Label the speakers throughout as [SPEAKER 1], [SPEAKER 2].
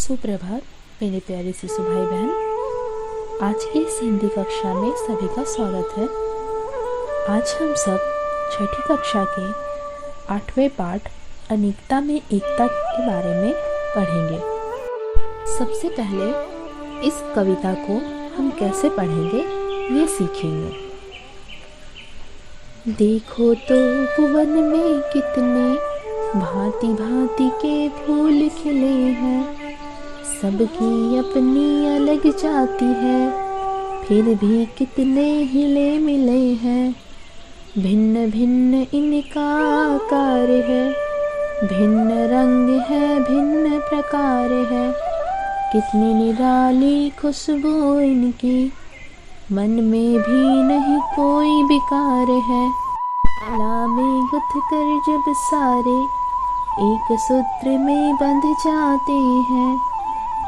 [SPEAKER 1] सुप्रभात मेरे प्यारे शिशु भाई बहन। आज की इस हिंदी कक्षा में सभी का स्वागत है। आज हम सब छठी कक्षा के 8वें पाठ अनेकता में एकता के बारे में पढ़ेंगे। सबसे पहले इस कविता को हम कैसे पढ़ेंगे ये सीखेंगे। देखो तो भुवन में कितने भांति भांति के फूल खिले हैं, सबकी अपनी अलग जाति है, फिर भी कितने हिले मिले हैं। भिन्न भिन्न इनका आकार है, भिन्न रंग है, भिन्न प्रकार है, कितनी निराली खुशबू इनकी, मन में भी नहीं कोई विकार है। माला में गुथ कर जब सारे एक सूत्र में बंध जाते हैं,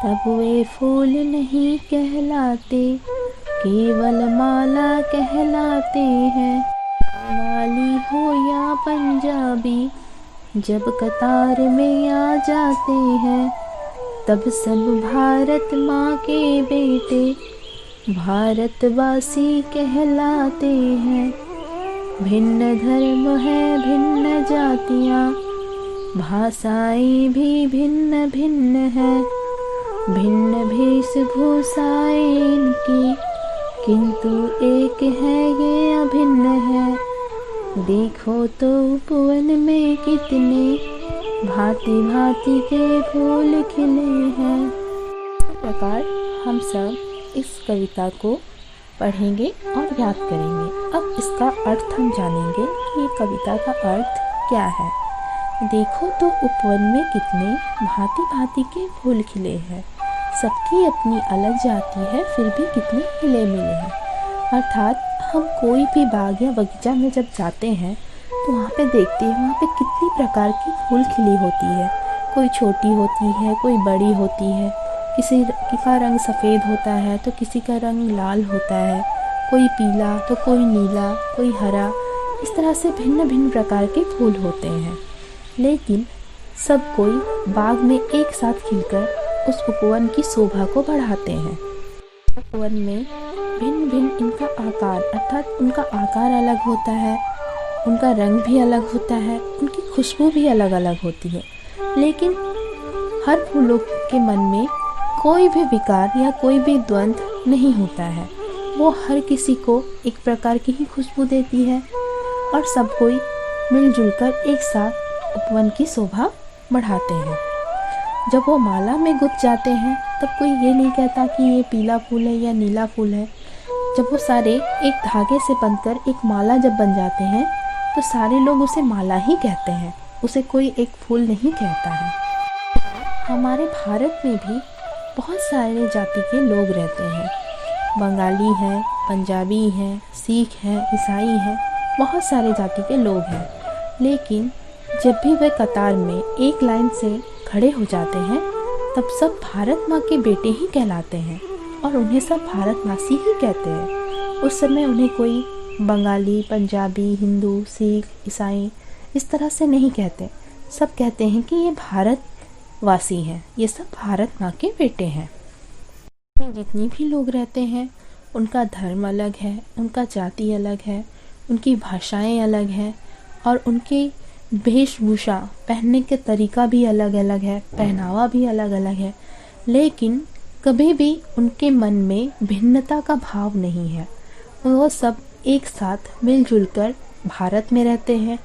[SPEAKER 1] तब वे फूल नहीं कहलाते, केवल माला कहलाते हैं। बंगाली हो या पंजाबी जब कतार में आ जाते हैं, तब सब भारत माँ के बेटे भारतवासी कहलाते हैं। भिन्न धर्म है, भिन्न जातियाँ, भाषाएं भी भिन्न भिन्न है, भिन्न वेशभूषाएं इनकी, किंतु एक है ये अभिन्न है। देखो तो उपवन में कितने भांति भांति के फूल खिले हैं। इस प्रकार हम सब इस कविता को पढ़ेंगे और याद करेंगे। अब इसका अर्थ हम जानेंगे कि ये कविता का अर्थ क्या है। देखो तो उपवन में कितने भांति भांति के फूल खिले हैं, सबकी अपनी अलग जाति है, फिर भी कितने खिले मिले हैं। अर्थात हम कोई भी बाग या बगीचा में जब जाते हैं तो वहाँ पे देखते हैं वहाँ पे कितनी प्रकार की फूल खिली होती है। कोई छोटी होती है, कोई बड़ी होती है, किसी का रंग सफ़ेद होता है तो किसी का रंग लाल होता है, कोई पीला तो कोई नीला, कोई हरा। इस तरह से भिन्न भिन्न प्रकार के फूल होते हैं, लेकिन सब कोई बाग में एक साथ खिलकर उस उपवन की शोभा को बढ़ाते हैं। उपवन में भिन्न भिन्न इनका आकार, अर्थात उनका आकार अलग होता है, उनका रंग भी अलग होता है, उनकी खुशबू भी अलग अलग होती है, लेकिन हर फूलों के मन में कोई भी विकार या कोई भी द्वंद्व नहीं होता है। वो हर किसी को एक प्रकार की ही खुशबू देती है और सब कोई मिलजुल कर एक साथ उपवन की शोभा बढ़ाते हैं। जब वो माला में गुथ जाते हैं तब कोई ये नहीं कहता कि ये पीला फूल है या नीला फूल है। जब वो सारे एक धागे से बंधकर एक माला जब बन जाते हैं तो सारे लोग उसे माला ही कहते हैं, उसे कोई एक फूल नहीं कहता है। हमारे भारत में भी बहुत सारे जाति के लोग रहते हैं। बंगाली हैं, पंजाबी हैं, सिख हैं, ईसाई हैं, बहुत सारे जाति के लोग हैं। लेकिन जब भी वे कतार में एक लाइन से खड़े हो जाते हैं तब सब भारत माँ के बेटे ही कहलाते हैं और उन्हें सब भारतवासी ही कहते हैं। उस समय उन्हें कोई बंगाली, पंजाबी, हिंदू, सिख, ईसाई इस तरह से नहीं कहते। सब कहते हैं कि ये भारतवासी हैं, ये सब भारत माँ के बेटे हैं। जितनी भी लोग रहते हैं उनका धर्म अलग है, उनका जाति अलग है, उनकी भाषाएं अलग हैं और उनकी वेशभूषा, पहनने के तरीका भी अलग अलग है, पहनावा भी अलग अलग है, लेकिन कभी भी उनके मन में भिन्नता का भाव नहीं है। वो सब एक साथ मिलजुल कर भारत में रहते हैं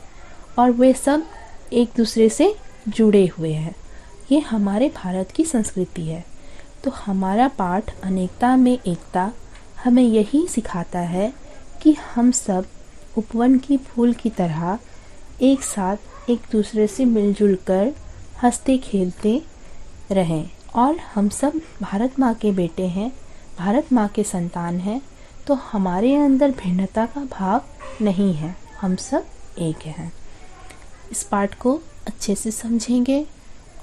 [SPEAKER 1] और वे सब एक दूसरे से जुड़े हुए हैं। ये हमारे भारत की संस्कृति है। तो हमारा पाठ अनेकता में एकता हमें यही सिखाता है कि हम सब उपवन की फूल की तरह एक साथ एक दूसरे से मिलजुल कर हंसते खेलते रहें। और हम सब भारत माँ के बेटे हैं, भारत माँ के संतान हैं, तो हमारे अंदर भिन्नता का भाव नहीं है, हम सब एक हैं। इस पाठ को अच्छे से समझेंगे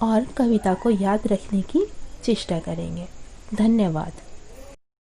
[SPEAKER 1] और कविता को याद रखने की चेष्टा करेंगे। धन्यवाद।